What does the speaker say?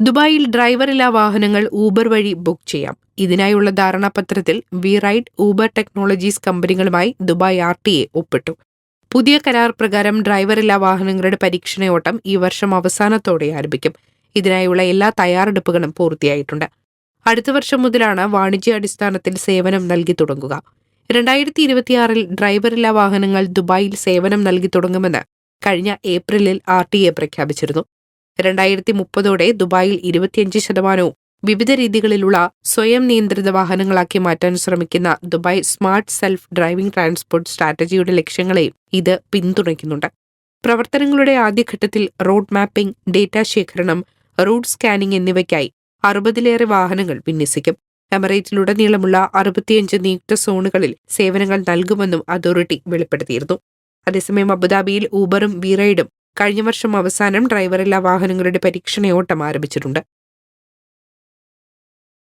ദുബായിൽ ഡ്രൈവറില്ലാ വാഹനങ്ങൾ ഊബർ വഴി ബുക്ക് ചെയ്യാം. ഇതിനായുള്ള ധാരണാപത്രത്തിൽ വി റൈഡ്, ഊബർ ടെക്നോളജീസ് കമ്പനികളുമായി ദുബായ് RTA ഒപ്പിട്ടു. പുതിയ കരാർ പ്രകാരം ഡ്രൈവറില്ലാ വാഹനങ്ങളുടെ പരീക്ഷണയോട്ടം ഈ വർഷം അവസാനത്തോടെ ആരംഭിക്കും. ഇതിനായുള്ള എല്ലാ തയ്യാറെടുപ്പുകളും പൂർത്തിയായിട്ടുണ്ട്. അടുത്ത വർഷം മുതലാണ് വാണിജ്യാടിസ്ഥാനത്തിൽ സേവനം നൽകി തുടങ്ങുക. 2026 ഡ്രൈവറില്ലാ വാഹനങ്ങൾ ദുബായിൽ സേവനം നൽകി തുടങ്ങുമെന്ന് കഴിഞ്ഞ ഏപ്രിലിൽ RTA പ്രഖ്യാപിച്ചിരുന്നു. 2030 ദുബായിൽ 25% വിവിധ രീതികളിലുള്ള സ്വയം നിയന്ത്രിത വാഹനങ്ങളാക്കി മാറ്റാൻ ശ്രമിക്കുന്ന Dubai smart self driving transport സ്ട്രാറ്റജിയുടെ ലക്ഷ്യങ്ങളെയും ഇത് പിന്തുണയ്ക്കുന്നുണ്ട്. പ്രവർത്തനങ്ങളുടെ ആദ്യഘട്ടത്തിൽ റോഡ് മാപ്പിംഗ്, ഡേറ്റ ശേഖരണം, റൂട്ട് സ്കാനിംഗ് എന്നിവയ്ക്കായി 60-ലേറെ വാഹനങ്ങൾ വിന്യസിക്കും. എമിറേറ്റിലുടനീളമുള്ള 65 നിയുക്ത സോണുകളിൽ സേവനങ്ങൾ നൽകുമെന്നും അതോറിറ്റി വെളിപ്പെടുത്തിയിരുന്നു. അതേസമയം അബുദാബിയിൽ ഊബറും വി റൈഡും കഴിഞ്ഞ വർഷം അവസാനം ഡ്രൈവറില്ലാ വാഹനങ്ങളുടെ പരീക്ഷണയോട്ടം ആരംഭിച്ചിട്ടുണ്ട്.